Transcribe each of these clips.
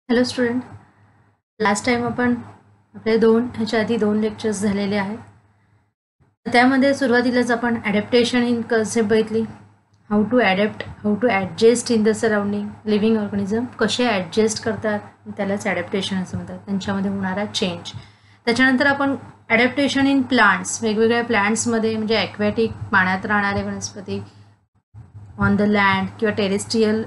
Hello student, last time आपण आपले ह्याच्या आधी 2 लेक्चर्स झालेले आहेत. त्यामध्ये सुरुवातीलाच आपण ॲडॅप्टेशन इन कन्सेप्ट बघितली. How to adjust in the surrounding. Living organism कसे ॲडजस्ट करतात त्यालाच ॲडॅप्टेशन असं म्हणतात, त्यांच्यामध्ये होणारा चेंज. त्याच्यानंतर आपण ॲडॅप्टेशन इन प्लांट्स, वेगवेगळ्या प्लांट्समध्ये म्हणजे ॲक्वॅटिक पाण्यात राहणारे वनस्पती, ऑन द लँड किंवा टेरेस्ट्रियल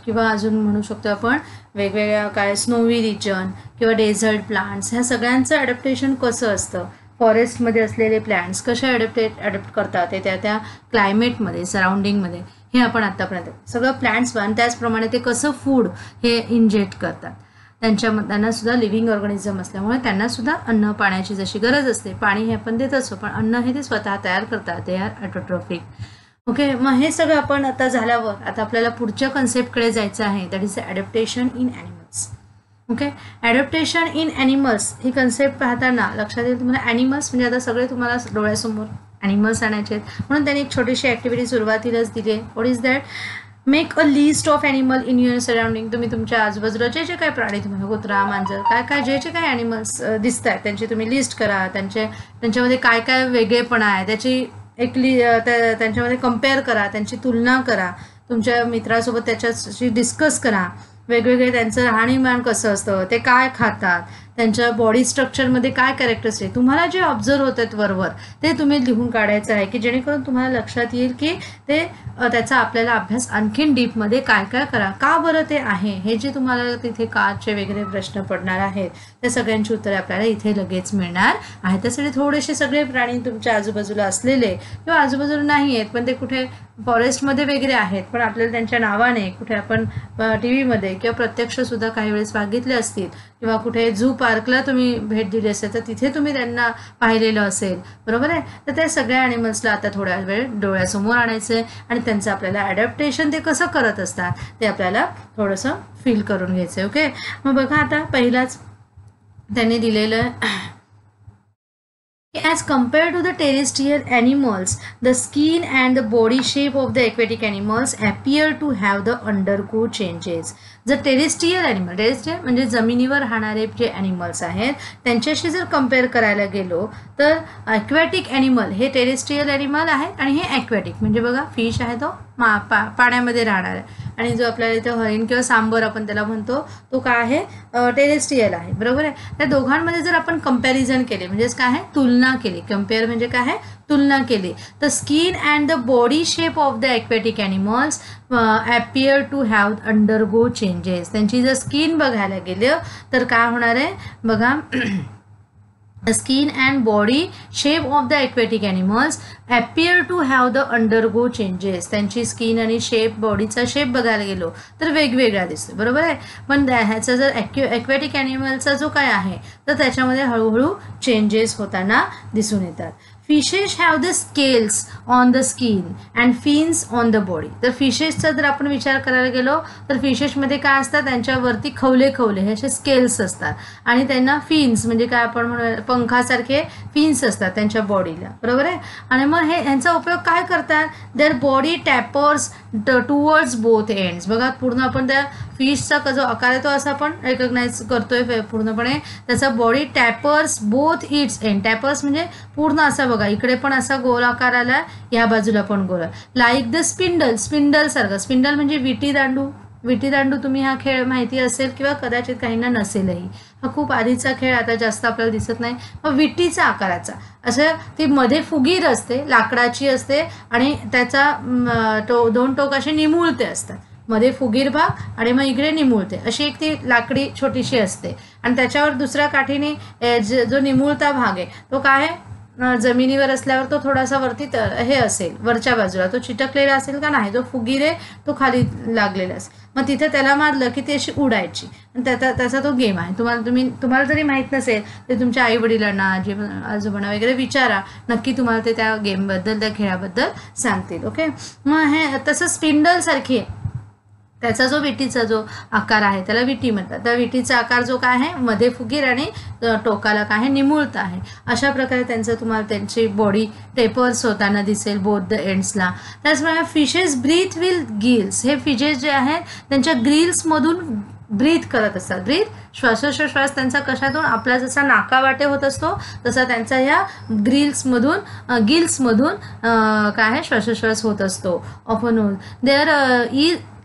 किंवा अजून म्हणू शकतो आपण वेगवेगळ्या काय स्नोवी रिजन किंवा डेझर्ट प्लांट्स, ह्या सगळ्यांचं ॲडॅप्टेशन कसं असतं. फॉरेस्टमध्ये असलेले प्लांट्स कसे ॲडॅप्ट करतात ते त्या क्लायमेटमध्ये सराउंडिंगमध्ये, हे आपण आत्तापर्यंत सगळं प्लांट्स आणि त्याचप्रमाणे ते कसं फूड हे इंजेक्ट करतात. त्यांनासुद्धा लिव्हिंग ऑर्गॅनिझम असल्यामुळे त्यांनासुद्धा अन्न पाण्याची जशी गरज असते, पाणी हे आपण देत असतो पण अन्न हे ते स्वतः तयार करतात. They are autotrophic. ओके, मग हे सगळं आपण आता झाल्यावर आता आपल्याला पुढच्या कन्सेप्टकडे जायचं आहे, that is adaptation in animals. Okay, adaptation in animals he concept पाहताना लक्षात येईल तुम्हाला ॲनिमल्स म्हणजे आता सगळे तुम्हाला डोळ्यासमोर ॲनिमल्स आणायचे आहेत, म्हणून त्यांनी एक छोटीशी ॲक्टिव्हिटी सुरुवातीलाच दिली आहे. What is that? Make a list of animal in your surrounding. तुम्ही तुमच्या आजूबाजूला जे जे काही प्राणी तुम्हाला कुत्रा मांजर काय जे जे काही ॲनिमल्स दिसत आहेत त्यांची तुम्ही लिस्ट करा. त्यांच्यामध्ये काय काय वेगळेपणा आहे त्याची त्यांच्यामध्ये कम्पेअर करा, त्यांची तुलना करा, तुमच्या मित्रासोबत त्याच्याशी डिस्कस करा. वेगवेगळे त्यांचं राहणीमान कसं असतं, ते काय खातात, त्यांच्या बॉडी स्ट्रक्चरमध्ये काय कॅरेक्टरिस्टिक तुम्हाला जे ऑब्झर्व होत आहेत वरवर ते तुम्ही लिहून काढायचं आहे, की जेणेकरून तुम्हाला लक्षात येईल की ते त्याचा आपल्याला अभ्यास आणखीन डीपमध्ये काय काय करा, का बरं ते आहे, हे जे तुम्हाला तिथे काचे वगैरे प्रश्न पडणार आहेत त्या सगळ्यांची उत्तरे आपल्याला इथे लगेच मिळणार आहे. त्यासाठी थोडेसे सगळे प्राणी तुमच्या आजूबाजूला असलेले किंवा आजूबाजूला नाही आहेत पण ते कुठे फॉरेस्टमध्ये वगैरे आहेत पण आपल्याला त्यांच्या नावाने कुठे आपण टी व्हीमध्ये किंवा प्रत्यक्षसुद्धा काही वेळेस बघितले असतील किंवा कुठे झू पार्कला तुम्ही भेट दिली असेल तर तिथे तुम्ही त्यांना पाहिलेलं असेल, बरोबर आहे. तर त्या सगळ्या ॲनिमल्सला आता थोड्या वेळ डोळ्यासमोर आणायचं आहे आणि त्यांचं आपल्याला ॲडॅप्टेशन ते कसं करत असतात ते आपल्याला थोडंसं फील करून घ्यायचं आहे. ओके, मग बघा आता पहिलाच त्यांनी दिलेलं as compared to the terrestrial animals, the skin and the body shape of the aquatic animals appear to have the undergo changes. जर टेरेस्ट्रियल म्हणजे जमिनीवर राहणारे जे ॲनिमल्स आहेत त्यांच्याशी जर कम्पेअर करायला गेलो तर ॲक्वॅटिक ॲनिमल हे टेरेस्ट्रियल ॲनिमल आहेत आणि हे ॲक्वॅटिक म्हणजे बघा फिश आहे तो पाण्यामध्ये राहणार आहे आणि जो आपल्याला इथं हरिण किंवा सांबर आपण त्याला म्हणतो तो काय आहे टेरेस्ट्रियल आहे, बरोबर आहे. त्या दोघांमध्ये जर आपण कंपॅरिझन केले म्हणजेच काय आहे तुलना केली, कंपेअर म्हणजे काय आहे तुलना केली, तर skin and the body shape of the aquatic animals appear to have undergo changes. त्यांची जर स्किन बघायला गेलं तर काय होणार आहे बघा, skin and body shape of the aquatic animals appear to have the undergo changes. त्यांची स्किन आणि शेप बॉडीचा शेप बघायला गेलो तर वेगवेगळा दिसतो, बरोबर आहे. पण ह्याचा जर ॲक्वॅटिक ॲनिमलचा जो काय आहे तर त्याच्यामध्ये हळूहळू चेंजेस होताना दिसून येतात. Fishes have the scales on the skin and fins on the body. तर फिशेसचा जर आपण विचार करायला गेलो तर फिशेसमध्ये काय असतात त्यांच्यावरती खवले हे असे स्केल्स असतात आणि त्यांना फिन्स म्हणजे काय आपण म्हणू पंखासारखे फिन्स असतात त्यांच्या बॉडीला, बरोबर आहे. आणि मग ह्यांचा उपयोग काय करतात, there body tapers towards both ends. बघा पूर्ण आपण त्या फिशचा जो आकार आहे तो असा आपण रेकग्नाइज करतोय पूर्णपणे, त्याचा body tapers both it's end. Tapers म्हणजे पूर्ण असा बघा इकडे पण असा गोल आकार आला, या बाजूला पण गोल, लाईक द स्पिंडल सारखं. स्पिंडल म्हणजे विटी दांडू तुम्ही हा खेळ माहिती असेल किंवा कदाचित काहींना नसेलही. हा खूप आधीचा खेळ, आता जास्त आपल्याला दिसत नाही. मग विटीचा आकाराचा असं ती मध्ये फुगीर असते, लाकडाची असते आणि त्याचा 2 टोक असे निमुळते असतात, मध्ये फुगीर भाग आणि मग इकडे निमुळते अशी एक ती लाकडी छोटीशी असते आणि त्याच्यावर दुसऱ्या काठीने जो निमुळता भाग आहे तो काय आहे जमिनीवर असल्यावर तो थोडासा वरती हे असेल वरच्या बाजूला तो चिटकलेला असेल का नाही, जो फुगीर आहे तो खाली लागलेला असेल. मग तिथे त्याला मारलं की ती अशी उडायची आणि त्याचा तो गेम आहे. तुम्हाला जरी माहीत नसेल तर तुमच्या आई वडिलांना आजोबांना वगैरे विचारा, नक्की तुम्हाला ते त्या गेमबद्दल त्या खेळाबद्दल सांगतील. ओके, मग हे तसं स्पिंडल सारखी त्याचा जो विटीचा जो आकार आहे त्याला विटी म्हणतात. त्या विटीचा आकार जो काय आहे मध्ये फुगीर आणि टोकाला काय आहे निमुळता आहे. अशा प्रकारे त्यांचं तुम्हाला त्यांची बॉडी टेपर्स होताना दिसेल बोथ द एंड्सला. त्याचप्रमाणे फिशेस ब्रीथ विथ गिल्स. हे फिशेस जे आहेत त्यांच्या ग्रिल्समधून ब्रीथ करत असतात. ब्रीथ श्वासोच्छ्वास त्यांचा कशातून आपला जसा नाकावाटे होत असतो तसा त्यांचा ह्या गिल्समधून काय आहे श्वासोच्छ्वास होत असतो. Often whole their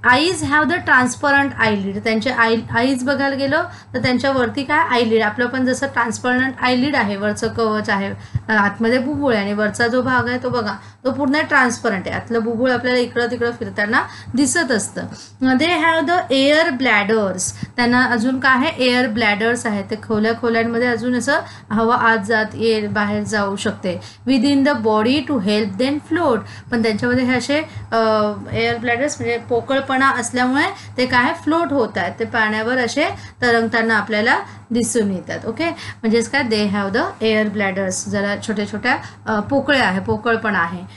eyes have the transparent eyelid. त्यांचे आईज बघायला गेलो तर त्यांच्यावरती काय आयलिड आपलं पण जसं ट्रान्सपरंट आयलिड आहे वरचं कवच आहे आतमध्ये बुबुळ आहे आणि वरचा जो भाग आहे तो बघा तो पूर्ण ट्रान्सपरंट आहे. आतलं बुबुळ आपल्याला इकडं तिकडं फिरताना दिसत असतं. They have the air bladders. त्यांना अजून काय आहे एअर ब्लॅडर्स आहेत. ते खोल्यांमध्ये अजून असं हवा आत जात येईल बाहेर जाऊ शकते. Within the body to help them float. पण त्यांच्यामध्ये हे असे एअर ब्लॅडर्स म्हणजे पोकळपणा असल्यामुळे ते काय फ्लोट होत आहेत. ते पाण्यावर असे तरंगताना आपल्याला दिसून येतात. ओके म्हणजेच काय दे हॅव द एअर ब्लॅडर्स. जरा छोट्या छोट्या पोकळपणा आहे.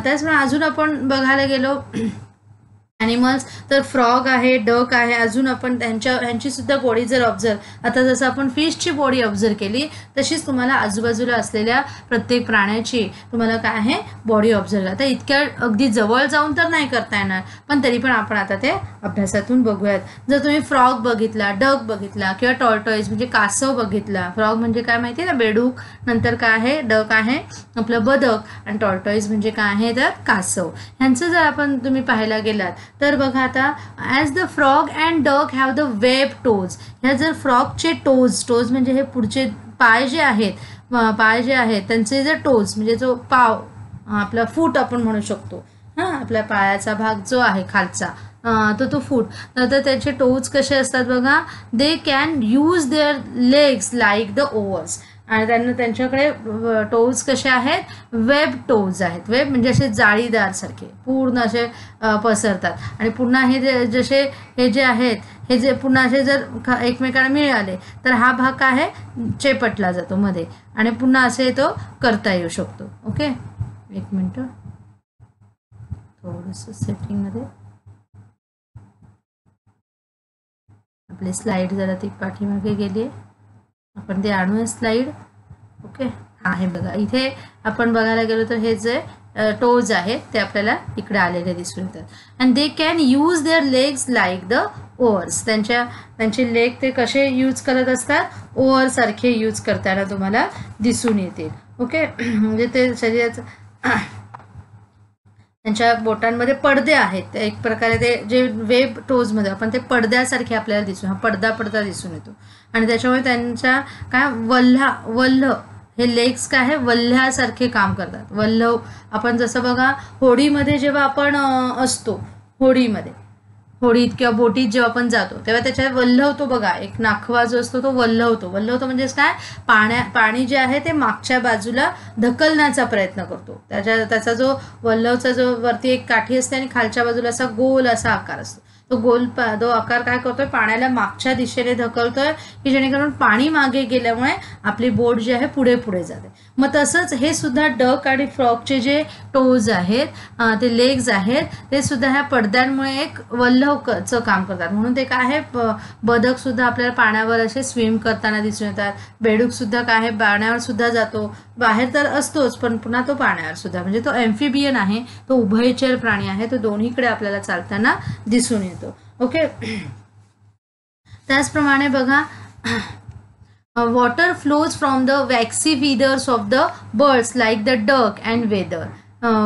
त्याचप्रमाणे अजून आपण बघायला गेलो ॲनिमल्स तर फ्रॉग आहे डक आहे. अजून आपण ह्यांची सुद्धा बॉडी जर ऑब्झर्व आता जसं आपण फिशची बॉडी ऑब्झर्व केली तशीच तुम्हाला आजूबाजूला असलेल्या प्रत्येक प्राण्याची तुम्हाला काय आहे बॉडी ऑब्झर्व. आता इतक्या अगदी जवळ जाऊन तर नाही करता येणार पण तरी पण आपण आता ते अभ्यासातून बघूयात. जर तुम्ही फ्रॉग बघितला डक बघितला किंवा टॉर्टॉईज म्हणजे कासव बघितला. फ्रॉग म्हणजे काय माहिती आहे ना बेडूक. नंतर काय आहे डक आहे आपलं बदक आणि टॉर्टॉईज म्हणजे काय आहे तर कासव. ह्यांचं जर आपण तुम्ही पाहायला गेलात तर बघा आता as the frog and duck have the web toes. ह्या जर फ्रॉगचे टोज म्हणजे हे पुढचे पाय जे आहेत त्यांचे जर टोज म्हणजे जो पाव आपला फूट आपण म्हणू शकतो आपल्या पायाचा भाग जो आहे खालचा तो फूट तर त्याचे टोज कसे असतात बघा. They can use their legs like the oars. आणि त्यांच्याकडे टोज कसे आहेत वेब टोज आहेत. वेब म्हणजे असे जाळीदार सारखे पूर्ण असे पसरतात आणि पुन्हा हे जसे हे जे आहेत हे जे पुन्हा असे जर एकमेकांना मिळाले तर हा भाग काय आहे चेपटला जातो मध्ये आणि पुन्हा असे तो करता येऊ शकतो. ओके एक मिनटं थोडंसं सेटिंगमध्ये आपली स्लाईड जरा ती पाठीमागे गेली आहे. आपण ते आणूया स्लाईड. ओके आहे बघा इथे आपण बघायला गेलो तर हे जे टोज आहेत ते आपल्याला इकडे आलेले दिसून येतात. And they can use their legs like the oars. त्यांचे लेग ते कसे यूज करत असतात ओव्हर सारखे यूज करताना तुम्हाला दिसून येतील. ओके म्हणजे ते शरीराचं त्यांच्या बोटांमध्ये पडदे आहेत. एक प्रकारे ते जे वेब टोजमध्ये आपण ते पडद्यासारखे आपल्याला दिसून पडदा दिसून येतो आणि त्याच्यामुळे त्यांच्या काय वल्ह हे लेग्स काय आहे वल्ह्यासारखे काम करतात. वल्ह आपण जसं बघा होडीमध्ये जेव्हा आपण असतो होडीत किंवा बोटीत जेव्हा आपण जातो तेव्हा त्याच्यात वल्हवतो बघा. एक नाखवा जो असतो तो वल्हवतो म्हणजेच काय पाणी जे आहे ते मागच्या बाजूला ढकलण्याचा प्रयत्न करतो. त्याचा जो वल्हवचा जो वरती एक काठी असते आणि खालच्या बाजूला असा गोल असा आकार असतो. तो आकार काय करतोय पाण्याला मागच्या दिशेने ढकलतोय की जेणेकरून पाणी मागे गेल्यामुळे आपली बोट जी आहे पुढे जाते. मग तसंच हे सुद्धा डक आणि फ्रॉगचे जे टोज आहेत ते लेग्स आहेत ते सुद्धा ह्या पडद्यांमुळे एक वल्हवचं काम करतात. म्हणून ते काय आहे बदक सुद्धा आपल्याला पाण्यावर असे स्विम करताना दिसून येतात. बेडूक सुद्धा काय आहे पाण्यावर सुद्धा जातो. बाहेर तर असतोच पण पुन्हा तो पाण्यावर सुद्धा म्हणजे तो एम्फिबियन आहे. तो उभयचर प्राणी आहे. तो दोन्हीकडे आपल्याला चालताना दिसून येतो. ओके त्याचप्रमाणे बघा water flows from the waxy feathers of the birds like the duck and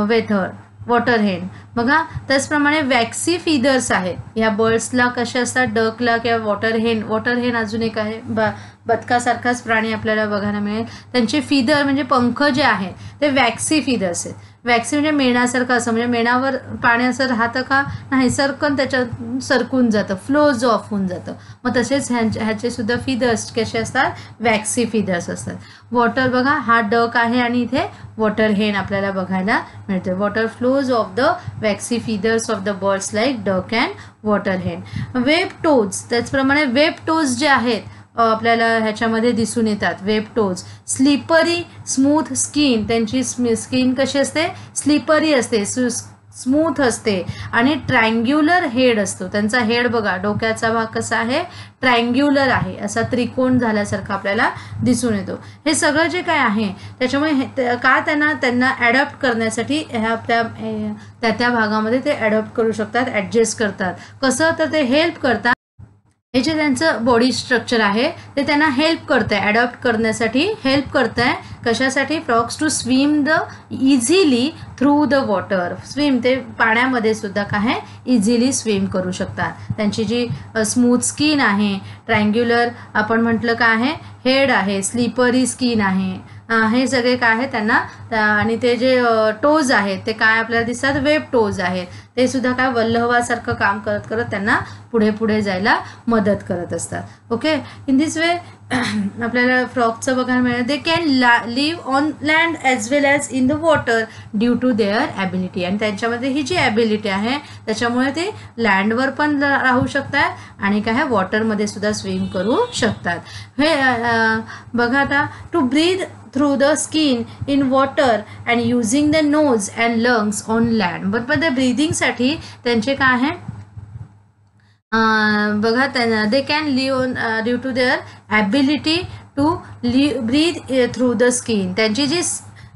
whether water hen. बघा त्याचप्रमाणे वॅक्सी फीदर्स आहेत या बर्ड्सला कसे असतात डकला किंवा वॉटर हेन अजून एक आहे बदकासारखाच प्राणी आपल्याला बघायला मिळेल. त्यांचे फीदर म्हणजे पंख जे आहेत ते वॅक्सी फीदर्स आहेत. वॅक्सी म्हणजे मेणासारखं असं म्हणजे मेणावर पाणी असं राहतं का नाही त्याच्यात सरकून जातं फ्लोज ऑफ होऊन जातं. मग तसेच ह्याचे सुद्धा फीदर्स कसे असतात वॅक्सी फीदर्स असतात. वॉटर बघा हा डक आहे आणि इथे वॉटर हेन आपल्याला बघायला मिळते. Water flows of the waxy feathers of the birds like duck and water हेन. वेब टोज त्याचप्रमाणे वेब टोज जे आहेत आपल्याला ह्याच्यामध्ये दिसून येतात. Web toes slippery smooth skin त्यांची स्किन कशी असते स्लिपरी असते स्मूथ असते आणि ट्रायंग्युलर हेड असतो. त्यांचा हेड बघा, डोक्याचा भाग कसा आहे, ट्रायंग्युलर आहे, असा त्रिकोण झाल्यासारखा आपल्याला दिसून येतो. हे सगळं जे काय आहे त्याच्यामुळे का त्यांना ॲडॉप्ट करण्यासाठी ह्या त्या भागामध्ये ते ॲडॉप्ट करू शकतात, ॲडजस्ट करतात. कसं तर ते हेल्प करतात. हे जे त्यांचं बॉडी स्ट्रक्चर आहे ते त्यांना हेल्प करतं आहे, ॲडॉप्ट करण्यासाठी हेल्प करतं आहे. कशासाठी? Frogs to swim the easily through the water. Swim, ते पाण्यामध्ये सुद्धा काय आहे, इझिली स्विम करू शकतात. त्यांची जी स्मूथ स्किन आहे, ट्रायंग्युलर आपण म्हटलं काय आहे, हेड आहे, स्लिपरी स्किन आहे, हे सगळे काय आहे त्यांना. आणि ते जे टोज आहेत ते काय आपल्याला दिसतात, वेब टोज आहेत, ते सुद्धा काय वल्लवासारखं काम करत करत त्यांना पुढे पुढे जायला मदत करत असतात. ओके, इन दिस वे आपल्याला फ्रॉगचं बघायला मिळेल. They can live on land as well as in the water due to their ability. आणि त्यांच्यामध्ये ही जी ॲबिलिटी आहे त्याच्यामुळे ते लँडवर पण राहू शकतात आणि काय वॉटरमध्ये सुद्धा स्विम करू शकतात. हे बघा आता, to breathe through the skin in water and using the nose and lungs on land. बरोबर, ते ब्रीदिंगसाठी त्यांचे काय आहे बघा, त्यांना they can live on due to their ability to breathe through the skin. त्यांची जी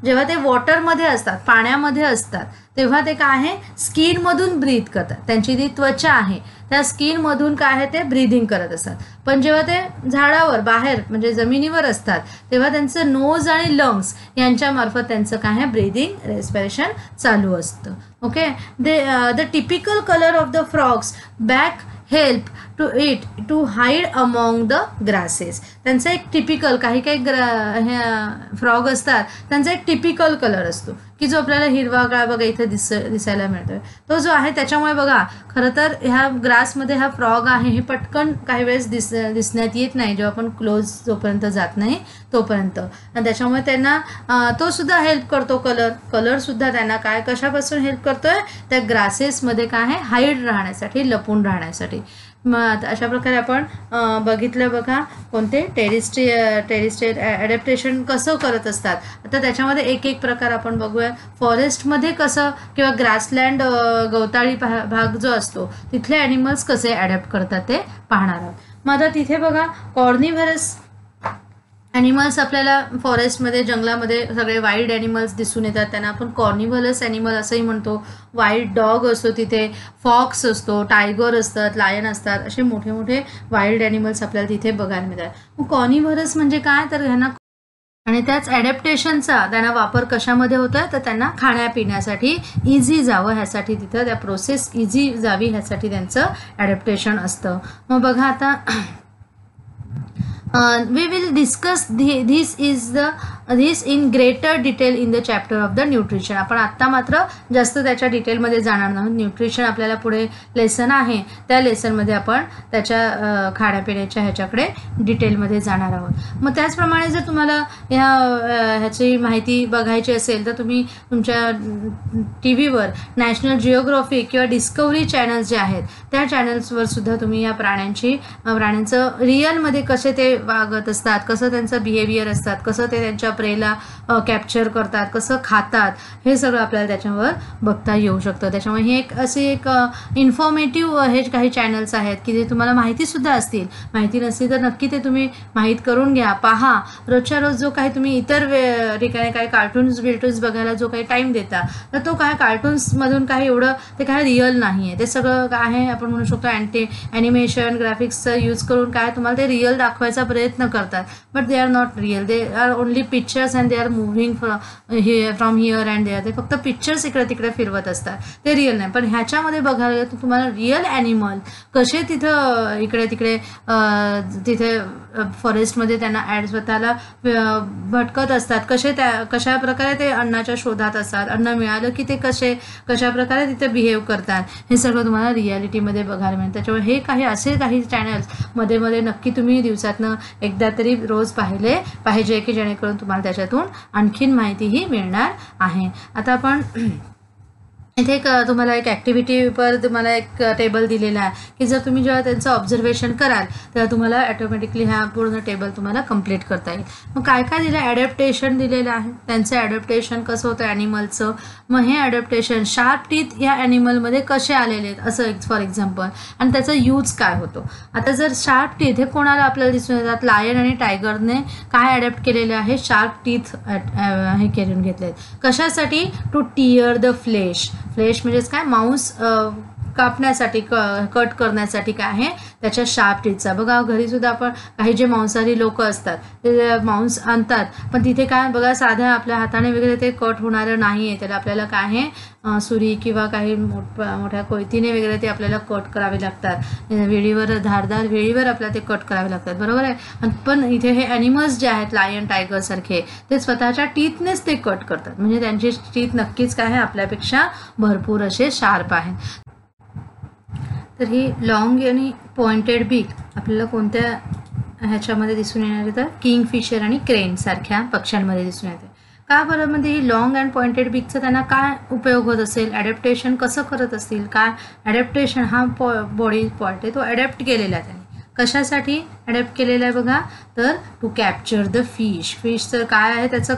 जेव्हा ते वॉटरमध्ये असतात, पाण्यामध्ये असतात, तेव्हा ते काय आहे स्किनमधून ब्रीथ करतात. त्यांची जी त्वचा आहे त्या स्किनमधून काय आहे ते ब्रीदिंग करत असतात. पण जेव्हा ते झाडावर बाहेर म्हणजे जमिनीवर असतात तेव्हा त्यांचं नोज आणि लंग्स यांच्यामार्फत त्यांचं काय आहे ब्रीदिंग, रेस्पिरेशन चालू असतं. Okay, the typical colour of the frog's back help to it to hide among the grasses. त्यांचा एक टिपिकल काही फ्रॉग असतात त्यांचा एक टिपिकल कलर असतो की जो आपल्याला हिरवागाळ बघा इथे दिसायला मिळतोय. तो जो आहे त्याच्यामुळे बघा खरं तर ह्या ग्रासमध्ये हा फ्रॉग आहे हे पटकन काही वेळेस दिसण्यात येत नाही जेव्हा आपण क्लोज जोपर्यंत जात नाही तोपर्यंत. आणि त्याच्यामुळे त्यांना तो सुद्धा हेल्प करतो. कलर सुद्धा त्यांना काय कशापासून हेल्प करतोय, त्या ग्रासेसमध्ये काय आहे हाईड राहण्यासाठी, लपून राहण्यासाठी. मग अशा प्रकारे आपण बघितलं बघा कोणते टेरिस्ट्रियल ॲडॅप्टेशन कसं करत असतात. आता त्याच्यामध्ये एक एक प्रकार आपण बघूया. फॉरेस्टमध्ये कसं किंवा ग्रासलँड गवताळी भाग जो असतो तिथले ॲनिमल्स कसे ॲडॅप्ट करतात ते पाहणार आहोत. मग आता तिथे बघा कॉर्निव्हरस ॲनिमल्स आपल्याला फॉरेस्टमध्ये, जंगलामध्ये सगळे वाईल्ड ॲनिमल्स दिसून येतात. त्यांना आपण कॉर्निव्हरस ॲनिमल असंही म्हणतो. वाईल्ड डॉग असतो तिथे, फॉक्स असतो, टायगर असतात, लायन असतात, असे मोठे मोठे वाईल्ड ॲनिमल्स आपल्याला तिथे बघायला मिळतात. मग कॉर्निव्हरस म्हणजे काय तर ह्यांना, आणि त्याच ॲडॅप्टेशनचा त्यांना वापर कशामध्ये होतं तर त्यांना खाण्यापिण्यासाठी इझी जावं ह्यासाठी, तिथं त्या प्रोसेस इझी जावी ह्यासाठी त्यांचं ॲडॅप्टेशन असतं. मग बघा आता we will discuss this in greater detail in the chapter of the nutrition. आपण आत्ता मात्र जास्त त्याच्या डिटेलमध्ये जाणार नाहोत. न्यूट्रिशन आपल्याला पुढे लेसन आहे त्या लेसनमध्ये आपण त्याच्या खाण्यापिण्याच्या ह्याच्याकडे डिटेलमध्ये जाणार आहोत. मग त्याचप्रमाणे जर तुम्हाला ह्याची माहिती बघायची असेल तर तुम्ही तुमच्या टी व्हीवर नॅशनल जिओग्राफिक किंवा डिस्कवरी चॅनल्स जे आहेत त्या चॅनल्सवर सुद्धा तुम्ही या प्राण्यांचं रिअलमध्ये कसे ते वागत असतात, कसं त्यांचं बिहेवियर असतात, कसं ते त्यांच्या प्रेला कॅप्चर करतात, कसं खातात, हे सगळं आपल्याला त्याच्यावर बघता येऊ शकतं. त्याच्यामुळे हे एक इन्फॉर्मेटिव्ह हे काही चॅनल्स आहेत की जे तुम्हाला माहितीसुद्धा असतील. माहिती नसतील तर नक्की ते तुम्ही माहीत करून घ्या, पहा. रोजच्या रोज जो काही तुम्ही इतर ठिकाणी काही कार्टून्स बघायला जो काही टाईम देता तर तो काय कार्टून्समधून काही एवढं ते काय रिअल नाही आहे. ते सगळं काय आहे आपण म्हणू शकतो ॲनिमेशन ग्राफिक्सचा यूज करून काय तुम्हाला ते रिअल दाखवायचा प्रयत्न करतात. But they are not real. They are only pictures and they are moving from here and there. ते फक्त पिक्चर्स इकडे तिकडे फिरवत असतात, ते रिअल नाही. पण ह्याच्यामध्ये बघायला गेलं तर तुम्हाला रिअल ॲनिमल कसे तिथं इकडे तिकडे तिथे फॉरेस्टमध्ये त्यांना स्वतःला भटकत असतात, कशा प्रकारे ते अन्नाच्या शोधात असतात, अन्न मिळालं की ते कशा प्रकारे तिथे बिहेव करतात, हे सगळं तुम्हाला रियालिटीमध्ये बघायला मिळतं. त्याच्यामुळे हे काही चॅनल्स मध्ये मध्ये नक्की तुम्ही दिवसातनं एकदा तरी रोज पाहिले पाहिजे की जेणेकरून तुम्हाला त्याच्यातून आणखीन माहितीही मिळणार आहे. आता आपण इथे तुम्हाला एक ॲक्टिव्हिटीवर तुम्हाला एक टेबल दिलेला आहे की जर तुम्ही जेव्हा त्यांचं ऑब्झर्वेशन कराल तेव्हा तुम्हाला ॲटोमॅटिकली हा पूर्ण टेबल तुम्हाला कंप्लीट करता येईल. मग काय काय दिलं, ॲडॅप्टेशन दिलेलं आहे, त्यांचं ॲडॅप्टेशन कसं होतं ॲनिमलचं. मग हे ॲडॅप्टेशन शार्प टीथ या ॲनिमलमध्ये कसे आलेले आहेत असं एक फॉर एक्झाम्पल, आणि त्याचा यूज काय होतो. आता जर शार्प टीथ हे कोणाला आपल्याला दिसून येतात, लायन आणि टायगरने काय ॲडॅप्ट केलेले आहे, शार्प टीथ हे करून घेतलेत. कशासाठी, to tear the flesh. Flesh म्हणजेच काय, मांस कापण्यासाठी, कट करण्यासाठी काय आहे त्याच्या शार्प टीथचा. बघा घरीसुद्धा आपण काही जे मांसाहारी लोक असतात ते मांस आणतात, पण तिथे काय बघा साध्या आपल्या हाताने वगैरे ते कट होणारं नाही आहे, त्याला आपल्याला काय आहे सुरी किंवा काही मोठ्या कोयतीने वगैरे ते आपल्याला कट करावे लागतात, वेळीवर धारदार वेळीवर आपल्याला ते कट करावे लागतात, बरोबर आहे. पण इथे हे ॲनिमल्स जे आहेत लायन टायगर सारखे ते स्वतःच्या टीथनेच ते कट करतात, म्हणजे त्यांचे टीथ नक्कीच काय आहे आपल्यापेक्षा भरपूर असे शार्प आहेत. तर ही लॉंग आणि पॉइंटेड बीक आपल्याला कोणत्या ह्याच्यामध्ये दिसून येणार आहे, तर किंगफिशर आणि क्रेन सारख्या पक्ष्यांमध्ये दिसून येते. का बरं, म्हणजे ही लॉंग अँड पॉइंटेड बीकचा त्यांना काय उपयोग होत असेल, ॲडॅप्टेशन कसं करत असतील, काय ॲडॅप्टेशन हा बॉडी पार्ट आहे तो ॲडॅप्ट केलेला आहे त्यांनी. कशासाठी ॲडॅप्ट केलेलं आहे बघा, तर टू कॅप्चर द फिश. फिशचं काय आहे, त्याचं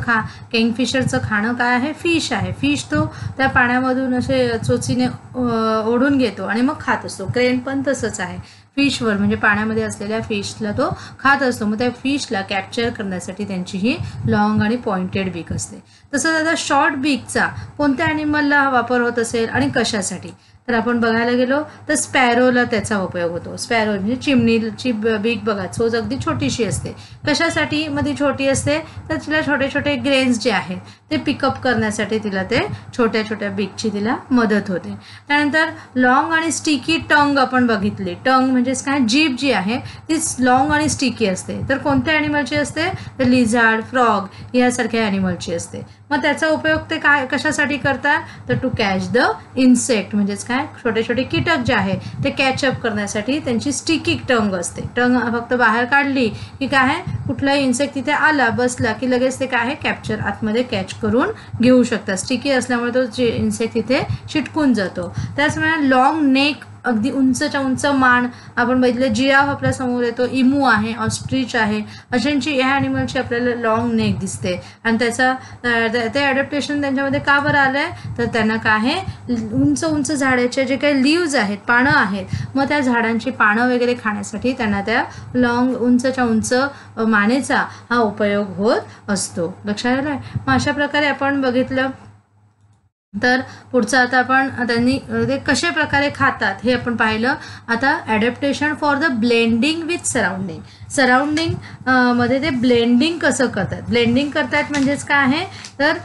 किंगफिशरचं खाणं काय आहे, फिश आहे. फिश तो त्या पाण्यामधून असे चोचीने ओढून घेतो आणि मग खात असतो. क्रेन पण तसंच आहे, फिशवर म्हणजे पाण्यामध्ये असलेल्या फिशला तो खात असतो. मग त्या फिशला कॅप्चर करण्यासाठी त्यांची ही लॉंग आणि पॉइंटेड बीक असते. तसंच आता शॉर्ट बीकचा कोणत्या ॲनिमलला वापर होत असेल आणि कशासाठी, तर आपण बघायला गेलो तर स्पॅरोला त्याचा उपयोग होतो. स्पॅरो म्हणजे चिमणीची बीक बघा, चोच अगदी छोटीशी असते. कशासाठी मग ती छोटी असते, तर तिला छोटे छोटे ग्रेन्स जे आहेत ते पिकअप करण्यासाठी तिला ते छोट्या छोट्या बीकची तिला मदत होते. त्यानंतर लॉंग आणि स्टिकी टंग आपण बघितली. टंग म्हणजेच काय, जीभ जी आहे ती लॉंग आणि स्टिकी असते. तर कोणत्या ॲनिमलची असते, तर लिझार्ड, फ्रॉग यासारख्या ॲनिमलची असते. मग त्याचा उपयोग ते काय कशासाठी करतात, तर टू कॅच द इन्सेक्ट म्हणजेच काय, छोटे छोटे कीटक जे आहे ते कॅचअप करण्यासाठी त्यांची स्टिकी टंग असते. टंग फक्त बाहेर काढली की काय आहे, कुठलाही इन्सेक्ट तिथे आला बसला की लगेच ते काय आहे कॅप्चर आतमध्ये कॅच करून घेऊ शकतात. स्टिकी असल्यामुळे तो जे इन्सेक्ट तिथे चिटकून जातो. त्याचप्रमाणे लॉंग नेक, अगदी उंचच्या उंच मान आपण बघितलं. जिराफ आपल्या समोर येतो, इमू आहे, ऑस्ट्रिच आहे, अशांची ह्या ॲनिमलची आपल्याला लॉंग नेक दिसते. आणि त्याचा ते ॲडॅप्टेशन त्यांच्यामध्ये का बरं आलं आहे, तर त्यांना काय आहे उंच उंच झाडाचे जे काही लिव्ज आहेत, पानं आहेत, मग त्या झाडांची पानं वगैरे खाण्यासाठी त्यांना त्या लॉंग उंचच्या उंच मानेचा हा उपयोग होत असतो. लक्षात आलं. मग अशा प्रकारे आपण बघितलं. तर पुढचं आता आपण त्यांनी ते कशा प्रकारे खातात हे आपण पाहिलं. आता adaptation for the blending with surrounding. Surrounding मध्ये ते ब्लेंडिंग कसं करतात. ब्लेंडिंग करतात म्हणजेच काय आहे, तर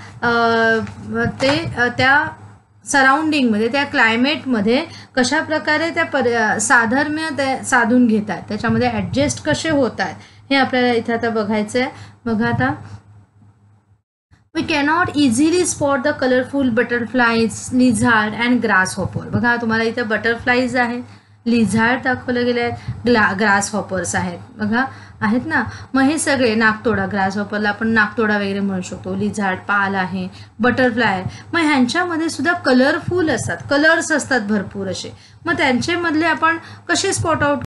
ते त्या सराउंडिंगमध्ये त्या क्लायमेटमध्ये कशा प्रकारे त्या साधर्म्य ते साधून घेतात, त्याच्यामध्ये ॲडजस्ट कसे होतात हे आपल्याला इथं आता बघायचं आहे. बघा आता, we cannot easily spot the colorful butterflies, lizard and grasshopper. बघा तुम्हाला इथं बटरफ्लाईज आहेत, लिझार्ड दाखवले गेले आहेत, ग्रास हॉपर्स आहेत बघा, आहेत ना. मग हे सगळे नाकतोडा, ग्रास हॉपरला आपण नाकतोडा वगैरे म्हणू शकतो, लिझार्ड पाल आहे, बटरफ्लाय आहे. मग ह्यांच्यामध्ये सुद्धा कलरफुल असतात, कलर्स असतात भरपूर असे. मग त्यांच्यामधले आपण कसे spot out,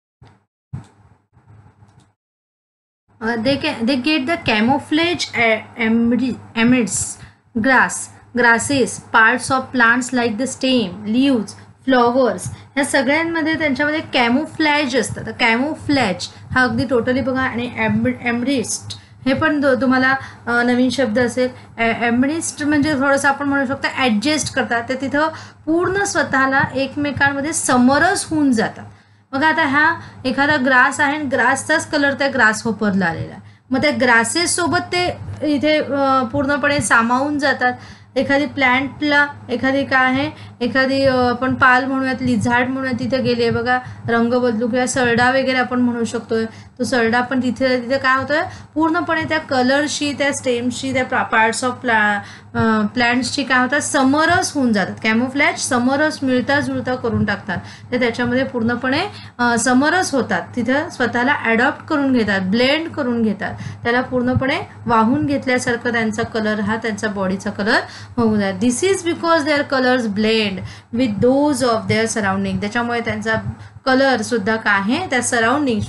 they get the camouflage amidst grasses, parts of plants like the stem, leaves, flowers, ह्या सगळ्यांमध्ये त्यांच्यामध्ये कॅमोफ्लॅज असतं. तर कॅमोफ्लॅज हा अगदी टोटली बघा. आणि एम्ब्रिस्ट हे पण तुम्हाला नवीन शब्द असेल. एम्ब्रिस्ट म्हणजे थोडंसं आपण म्हणू शकतो ॲडजस्ट करतात, ते तिथं पूर्ण स्वतःला एकमेकांमध्ये समरस होऊन जातात. बघा आता हा एखादा ग्रास आहे, ग्रासचाच कलर त्या ग्रास हॉपरला आलेला आहे. मग त्या ग्रासेस सोबत ते इथे पूर्णपणे सामावून जातात. एखादी प्लॅन्टला एखादी काय आहे, एखादी आपण पाल म्हणूयात, लिझार्ड म्हणूयात, तिथे गेले बघा रंग बदलू, किंवा सरडा वगैरे आपण म्हणू शकतोय. तो सरडा पण तिथे काय होतोय, पूर्णपणे त्या कलरशी, त्या स्टेमशी, त्या पार्ट्स ऑफ प्लॅन्ट्सची काय होतात, समरस होऊन जातात. कॅमोफ्लॅज समरस मिळता जुळता करून टाकतात. ते त्याच्यामध्ये पूर्णपणे समरस होतात. तिथं स्वतःला ॲडॉप्ट करून घेतात, ब्लेंड करून घेतात. त्याला पूर्णपणे वाहून घेतल्यासारखं त्यांचा कलर हा त्यांचा बॉडीचा कलर होऊन जातो. This is because their colours blend with those of their surrounding. त्याच्यामुळे त्यांचा कलर सुद्धा काय आहे त्या सराउंडिंग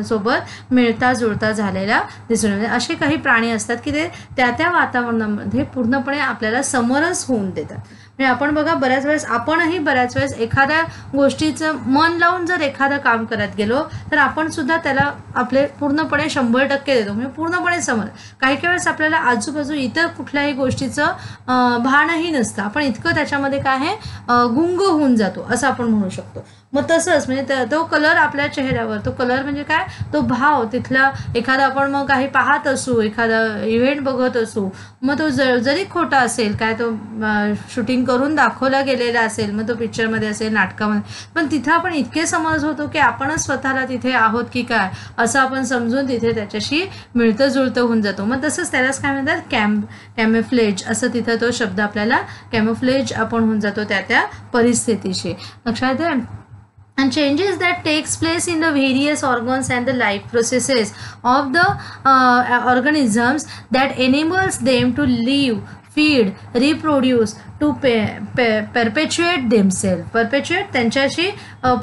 सोबत मिळता जुळता झालेला दिसून येतो. असे काही प्राणी असतात की ते त्या वातावरणामध्ये पूर्णपणे आपल्याला समरस होऊन देतात. म्हणजे आपण बघा बऱ्याच वेळेस आपणही बऱ्याच वेळेस एखाद्या गोष्टीचं मन लावून जर एखादं काम करत गेलो तर आपण सुद्धा त्याला आपले पूर्णपणे 100% देतो. म्हणजे पूर्णपणे समज काही वेळेस आपल्याला आजूबाजू इतर कुठल्याही गोष्टीचं भानही नसतं. आपण इतकं त्याच्यामध्ये काय आहे गुंग होऊन जातो असं आपण म्हणू शकतो. मग तसंच म्हणजे तो कलर आपल्या चेहऱ्यावर, तो कलर म्हणजे काय, तो भाव तिथला एखादा आपण मग काही पाहत असू, एखादा इव्हेंट बघत असू, मग तो जरी खोटा असेल, काय तो शूटिंग करून दाखवला गेलेला असेल, मग तो पिक्चरमध्ये असेल, नाटकामध्ये, पण तिथं आपण इतके समज होतो की आपणच स्वतःला तिथे आहोत की काय असं आपण समजून तिथे त्याच्याशी मिळतं जुळतं होऊन जातो. मग तसंच त्यालाच काय म्हणतात कॅमोफ्लेज असं तिथं तो शब्द आपल्याला कॅमोफ्लेज आपण होऊन जातो त्या परिस्थितीशी. लक्षात आहे. And changes that takes place in the various organs and the life processes of the organisms that enables them to live, feed, reproduce, to perpetuate themselves. perpetuate त्यांच्याशी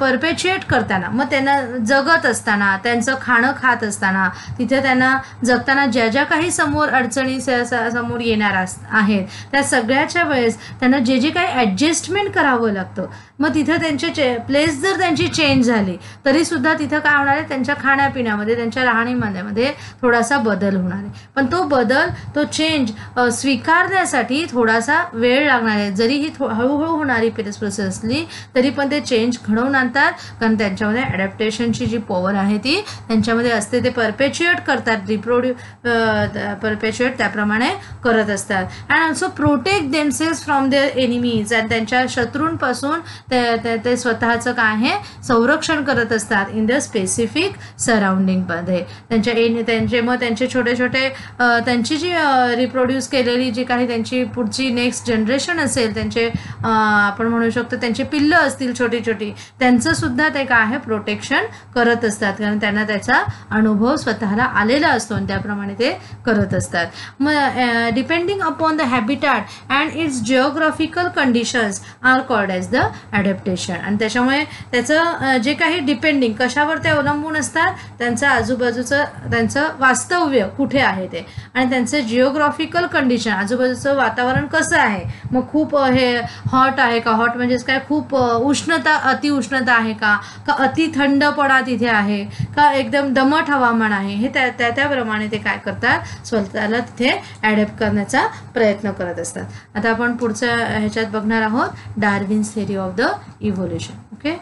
परपेच्युएट करताना, मग त्यांना जगत असताना, त्यांचं खाणं खात असताना, तिथे त्यांना जगताना ज्या ज्या काही समोर अडचणी समोर येणार आहेत त्या सगळ्याच्या वेळेस त्यांना जे जे काही ॲडजस्टमेंट करावं लागतं, मग तिथं त्यांचे प्लेस जर त्यांची चेंज झाली तरीसुद्धा तिथं काय होणार आहे, त्यांच्या खाण्यापिण्यामध्ये, त्यांच्या राहणीमानामध्ये थोडासा बदल होणार आहे. पण तो बदल, तो चेंज स्वीकारण्यासाठी थोडासा वेळ लागणार आहे. जरी ही हळूहळू होणारी प्रोसेस असली तरी पण ते चेंज घडवून आणतात, कारण त्यांच्यामध्ये ॲडॅप्टेशनची जी पॉवर आहे ती त्यांच्यामध्ये असते. ते परपेच्युएट करतात, परपेच्युएट त्याप्रमाणे करत असतात. And also protect themselves from their enemies. आणि त्यांच्या शत्रूंपासून ते स्वतःचं काय आहे संरक्षण करत असतात इन द स्पेसिफिक सराउंडिंगमध्ये. त्यांचे छोटे छोटे त्यांची जी रिप्रोड्यूस केलेली जी काही त्यांची पुढची नेक्स्ट जनरेशन असेल, त्यांचे आपण म्हणू शकतो त्यांचे पिल्लं असतील छोटी छोटी, त्यांचं सुद्धा ते काय आहे प्रोटेक्शन करत असतात, कारण त्यांना त्याचा अनुभव स्वतःला आलेला असतो आणि त्याप्रमाणे ते करत असतात. मग depending upon the habitat and its geographical conditions are called as the adaptation. आणि त्याच्यामुळे त्याचं जे काही डिपेंडिंग कशावर ते अवलंबून असतात, त्यांचं आजूबाजूचं त्यांचं वास्तव्य कुठे आहे ते, आणि त्यांचं जिओग्राफिकल कंडिशन आजूबाजूचं वातावरण कसं आहे. मग खूप हे हॉट आहे का, हॉट म्हणजेच काय खूप उष्णता, अतिउष्णता आहे का अति थंडपणा तिथे आहे का, एकदम दमट हवामान आहे, हे त्याप्रमाणे ते काय करतात स्वतःला तिथे ॲडॅप्ट करण्याचा प्रयत्न करत असतात. आता आपण पुढच्या ह्याच्यात बघणार आहोत Darwin's theory of the evolution. Okay.